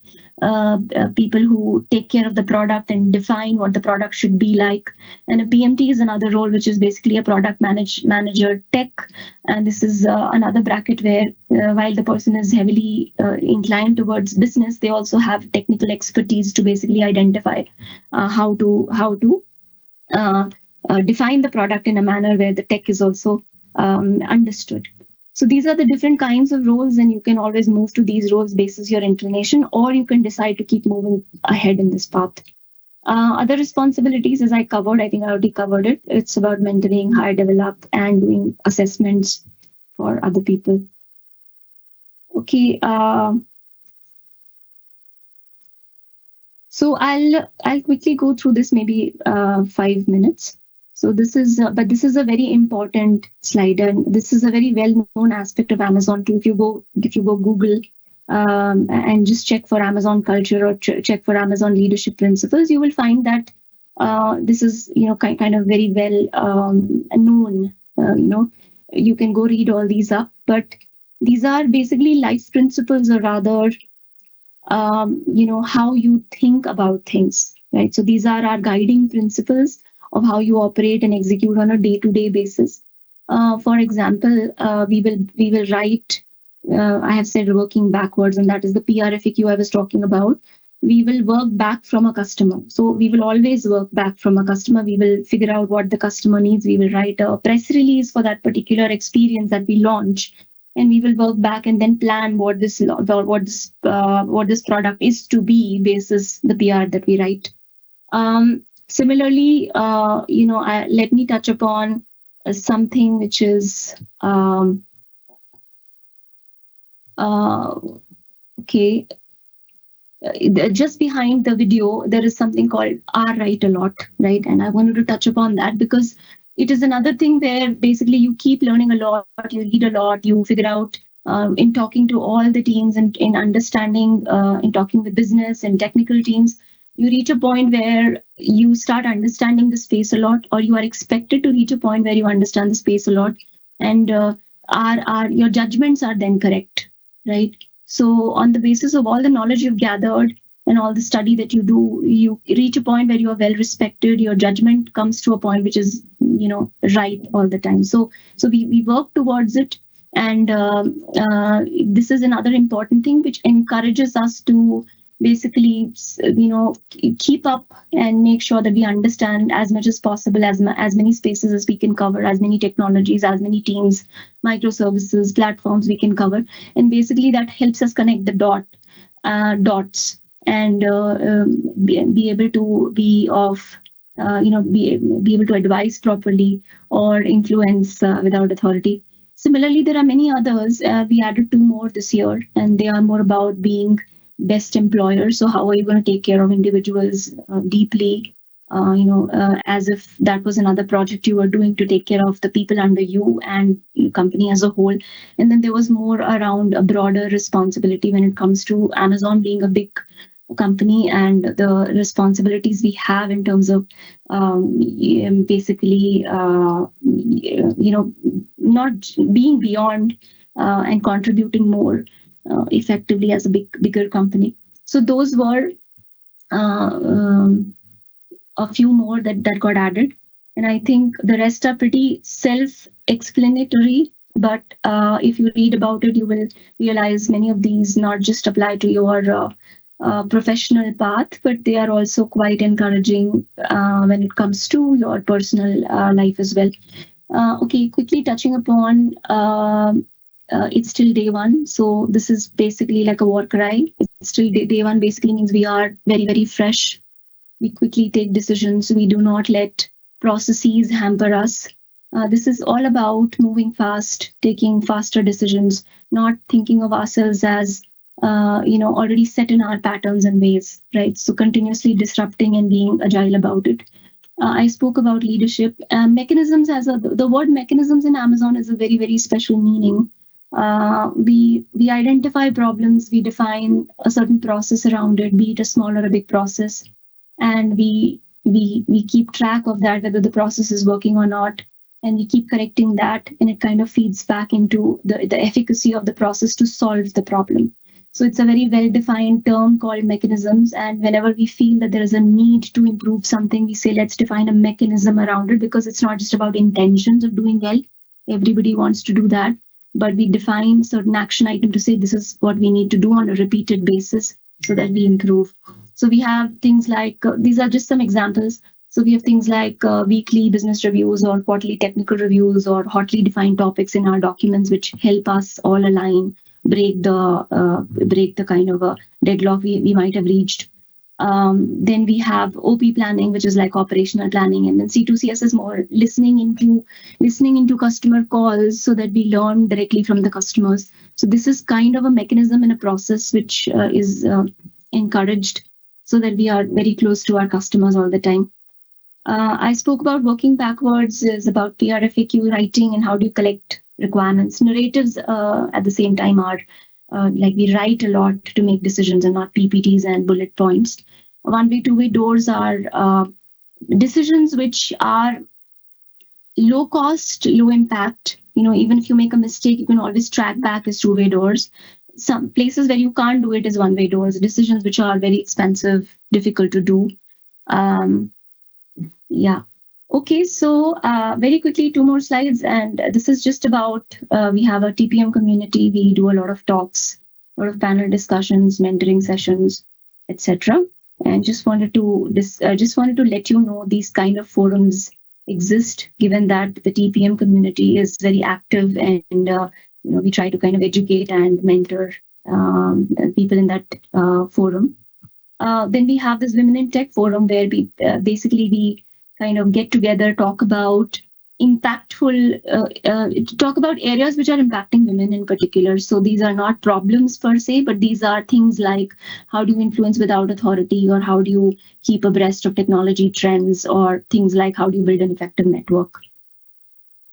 people who take care of the product and define what the product should be like. And a PMT is another role, which is basically a product manager tech. And this is another bracket where while the person is heavily inclined towards business, they also have technical expertise to basically identify how to define the product in a manner where the tech is also understood. So these are the different kinds of roles, and you can always move to these roles basis your inclination, or you can decide to keep moving ahead in this path. Other responsibilities, as I covered, I think I already covered it. It's about mentoring, hire, develop, and doing assessments for other people. Okay. So I'll quickly go through this, maybe 5 minutes. So this is a very important slide, and this is a very well-known aspect of Amazon too. If you go Google and just check for Amazon culture, or check for Amazon leadership principles, you will find that this is kind of very well known. You can go read all these up, but these are basically life principles, or rather, how you think about things, right? So these are our guiding principles of how you operate and execute on a day-to-day basis. For example, we will write. I have said working backwards, and that is the PRFAQ I was talking about. We will work back from a customer. So we will always work back from a customer. We will figure out what the customer needs. We will write a press release for that particular experience that we launch, and we will work back and then plan what this product is to be basis the PR that we write. Similarly, let me touch upon something which is okay. Just behind the video, there is something called R write a lot, right? And I wanted to touch upon that because it is another thing where basically you keep learning a lot, you read a lot, you figure out in talking to all the teams and in understanding, in talking with business and technical teams, you reach a point where you start understanding the space a lot, or you are expected to reach a point where you understand the space a lot, and your judgments are then correct, right? So on the basis of all the knowledge you've gathered and all the study that you do, you reach a point where you are well respected. Your judgment comes to a point which is, right all the time. So we work towards it. And this is another important thing which encourages us to basically, keep up and make sure that we understand as much as possible, as many spaces as we can cover, as many technologies, as many teams, microservices, platforms we can cover. And basically that helps us connect the dots and be able to be of, be able to advise properly or influence without authority. Similarly, there are many others. We added 2 more this year, and they are more about being best employer. So how are you going to take care of individuals deeply, as if that was another project you were doing to take care of the people under you and your company as a whole. And then there was more around a broader responsibility when it comes to Amazon being a big company and the responsibilities we have in terms of basically, not being beyond and contributing more effectively as a bigger company. So those were a few more that got added, and I think the rest are pretty self-explanatory. But if you read about it, you will realize many of these not just apply to your professional path, but they are also quite encouraging when it comes to your personal life as well. Okay, quickly touching upon. It's still day 1. So this is basically like a war cry. It's still day 1 basically means we are very, very fresh. We quickly take decisions. We do not let processes hamper us. This is all about moving fast, taking faster decisions, not thinking of ourselves as, already set in our patterns and ways, right? So continuously disrupting and being agile about it. I spoke about leadership. Mechanisms the word mechanisms in Amazon is a very, very special meaning. We identify problems, we define a certain process around it, be it a small or a big process, and we keep track of that, whether the process is working or not, and we keep correcting that, and it kind of feeds back into the efficacy of the process to solve the problem. So it's a very well-defined term called mechanisms. And whenever we feel that there is a need to improve something, we say, let's define a mechanism around it, because it's not just about intentions of doing well. Everybody wants to do that. But we define certain action item to say this is what we need to do on a repeated basis so that we improve. So we have things like, these are just some examples. So we have things like weekly business reviews or quarterly technical reviews or hotly defined topics in our documents, which help us all align, break the kind of a deadlock we might have reached. Then we have OP planning, which is like operational planning, and then C2CS is more listening into customer calls so that we learn directly from the customers. So this is kind of a mechanism and a process which is encouraged so that we are very close to our customers all the time. I spoke about working backwards, is about PRFAQ writing and how do you collect requirements. Narratives at the same time are like we write a lot to make decisions and not PPTs and bullet points. One-way, two-way doors are decisions which are low cost, low impact. Even if you make a mistake, you can always track back as two-way doors. Some places where you can't do it is one-way doors, decisions which are very expensive, difficult to do. Yeah. Okay, so very quickly, 2 more slides, and this is just about, we have a TPM community, we do a lot of talks, a lot of panel discussions, mentoring sessions, etc. And just wanted to let you know these kind of forums exist, given that the TPM community is very active, and we try to kind of educate and mentor people in that forum. Then we have this Women in Tech forum where we kind of get together, talk about talk about areas which are impacting women in particular. So these are not problems per se, but these are things like how do you influence without authority, or how do you keep abreast of technology trends, or things like how do you build an effective network.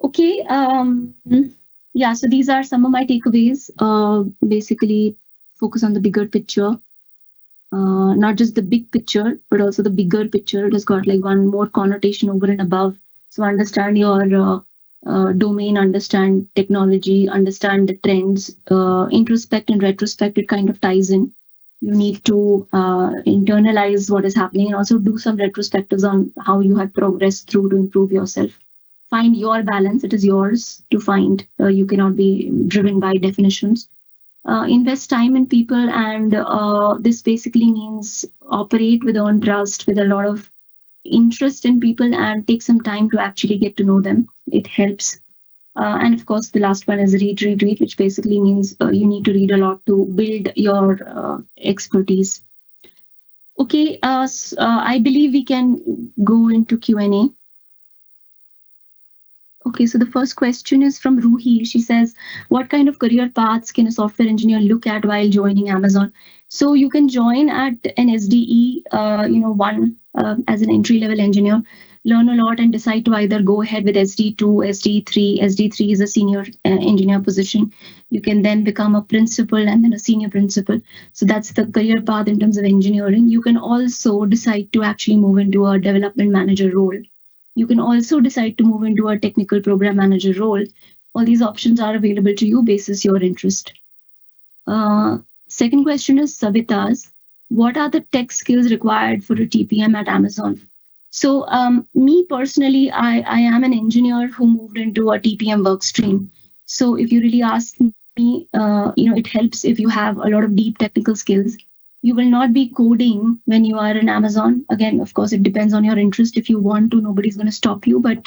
Okay, yeah, so these are some of my takeaways. Basically, focus on the bigger picture. Not just the big picture, but also the bigger picture. It has got like one more connotation over and above. So understand your domain, understand technology, understand the trends, introspect and retrospect, it kind of ties in. You need to internalize what is happening and also do some retrospectives on how you have progressed through to improve yourself. Find your balance. It is yours to find. You cannot be driven by definitions. Invest time in people, and this basically means operate with earned trust, with a lot of interest in people, and take some time to actually get to know them. It helps. And of course, the last one is read, which basically means you need to read a lot to build your expertise. Okay, I believe we can go into Q&A. Okay, so the first question is from Ruhi. She says, what kind of career paths can a software engineer look at while joining Amazon? So you can join at an SDE, as an entry-level engineer, learn a lot and decide to either go ahead with SD2, SD3. SD3 is a senior engineer position. You can then become a principal and then a senior principal. So that's the career path in terms of engineering. You can also decide to actually move into a development manager role. You can also decide to move into a technical program manager role. All these options are available to you basis your interest. Second question is Savita's. What are the tech skills required for a TPM at Amazon? So me personally, I am an engineer who moved into a TPM work stream. So if you really ask me, it helps if you have a lot of deep technical skills. You will not be coding when you are in Amazon. Again, of course, it depends on your interest. If you want to, nobody's going to stop you, but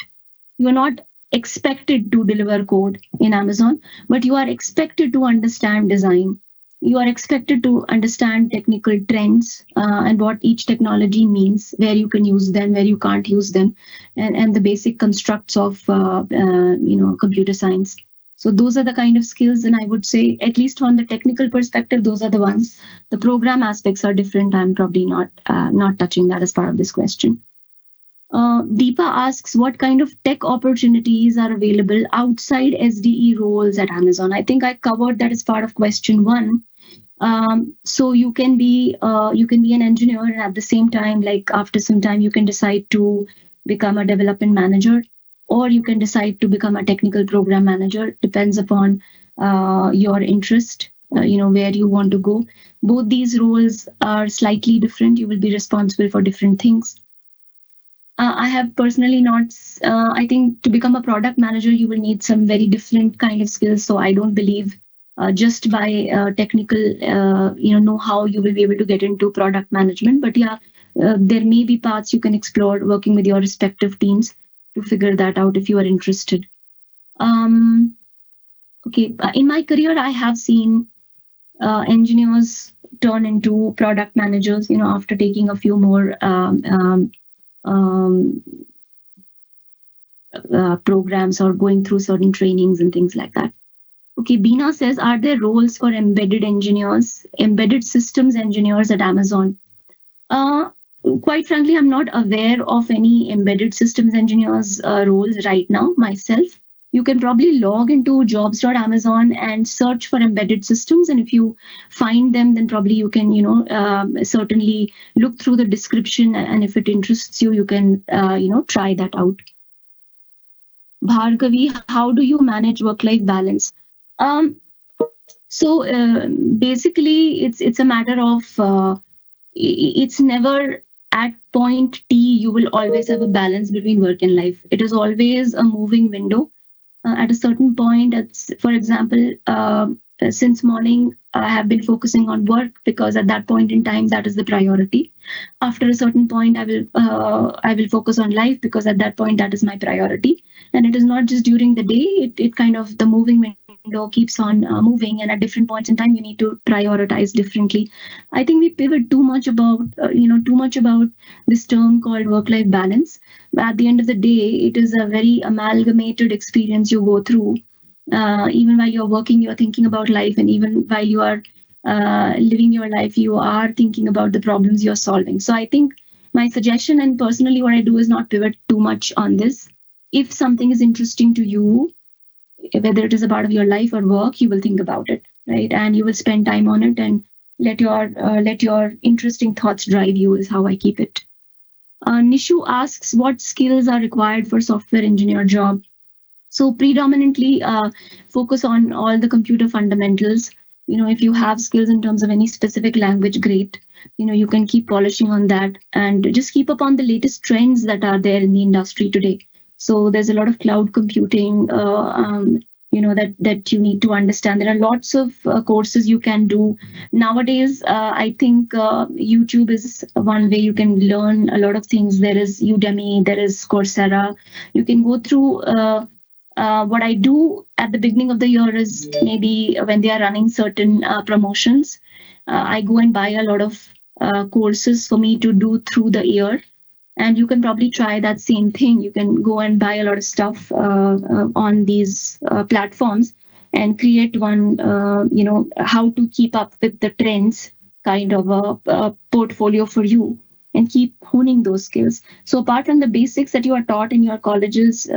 you are not expected to deliver code in Amazon, but you are expected to understand design. You are expected to understand technical trends and what each technology means, where you can use them, where you can't use them, and the basic constructs of computer science. So those are the kind of skills, and I would say, at least from the technical perspective, those are the ones. The program aspects are different. I'm probably not touching that as part of this question. Deepa asks, what kind of tech opportunities are available outside SDE roles at Amazon? I think I covered that as part of question one. So you can be an engineer, and at the same time, like after some time, you can decide to become a development manager, or you can decide to become a technical program manager. Depends upon your interest. Where you want to go. Both these roles are slightly different. You will be responsible for different things. I have personally not. I think to become a product manager, you will need some very different kind of skills. So I don't believe just by technical, know-how, you will be able to get into product management. But yeah, there may be paths you can explore working with your respective teams to figure that out if you are interested. Okay, in my career, I have seen engineers turn into product managers. After taking a few more um, programs or going through certain trainings and things like that. Okay, Bina says, are there roles for embedded engineers, embedded systems engineers at Amazon? Uh, Quite frankly, I'm not aware of any embedded systems engineers roles right now myself. You can probably log into jobs.amazon and search for embedded systems. And if you find them, then probably you can, certainly look through the description. And if it interests you, you can, try that out. Bhargavi, how do you manage work-life balance? Um, so basically, it's a matter of it's never at point T you will always have a balance between work and life. It is always a moving window. At a certain point, for example, since morning, I have been focusing on work because at that point in time, that is the priority. After a certain point, I will focus on life because at that point, that is my priority. And it is not just during the day; it kind of the moving window keeps on moving, and at different points in time, you need to prioritize differently. I think we pivot too much about this term called work-life balance. At the end of the day, it is a very amalgamated experience you go through. Even while you're working, you're thinking about life, and even while you are living your life, you are thinking about the problems you're solving. So I think my suggestion, and personally, what I do is not pivot too much on this. If something is interesting to you, whether it is a part of your life or work, you will think about it, right? And you will spend time on it and let your interesting thoughts drive you. Is how I keep it. Nishu asks, what skills are required for software engineer job? So predominantly focus on all the computer fundamentals. If you have skills in terms of any specific language, great. You can keep polishing on that and just keep up on the latest trends that are there in the industry today. So there's a lot of cloud computing, that you need to understand. There are lots of courses you can do nowadays. I think YouTube is one way you can learn a lot of things. There is Udemy, there is Coursera. You can go through. What I do at the beginning of the year is maybe when they are running certain promotions, I go and buy a lot of courses for me to do through the year. And you can probably try that same thing. You can go and buy a lot of stuff on these platforms and create one, how to keep up with the trends kind of a portfolio for you and keep honing those skills. So apart from the basics that you are taught in your colleges,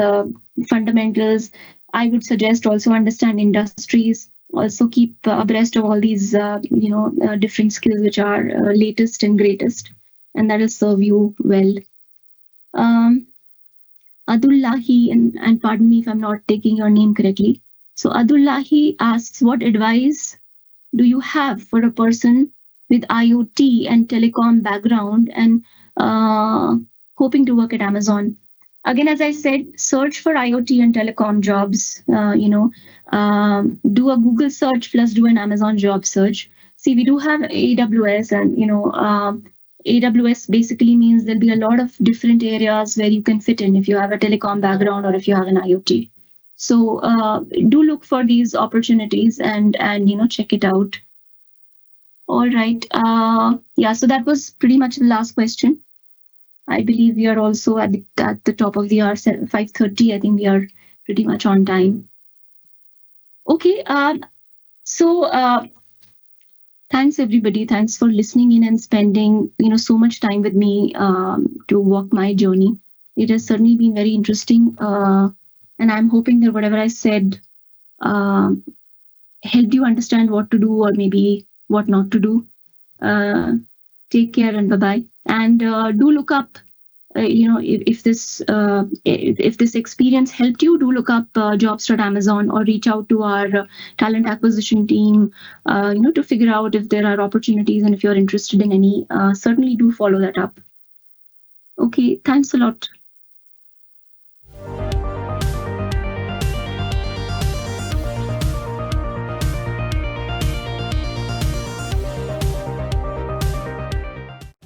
fundamentals, I would suggest also understand industries. Also keep abreast of all these, different skills which are latest and greatest, and that will serve you well. Um, Adullahi, and pardon me if I'm not taking your name correctly. So Adullahi asks, what advice do you have for a person with IoT and telecom background and hoping to work at Amazon? Again, as I said, search for IoT and telecom jobs. Do a Google search plus do an Amazon job search. See, we do have AWS, and AWS basically means there'll be a lot of different areas where you can fit in if you have a telecom background or if you have an IoT. So do look for these opportunities and check it out. All right. Yeah. So that was pretty much the last question. I believe we are also at the top of the hour, 5:30. I think we are pretty much on time. Okay. So thanks everybody. Thanks for listening in and spending so much time with me to walk my journey. It has certainly been very interesting, and I'm hoping that whatever I said helped you understand what to do or maybe what not to do. Take care and bye-bye. And do look up, if this experience helped you, do look up jobs.amazon or reach out to our talent acquisition team, to figure out if there are opportunities and if you're interested in any. Certainly do follow that up. Okay, thanks a lot.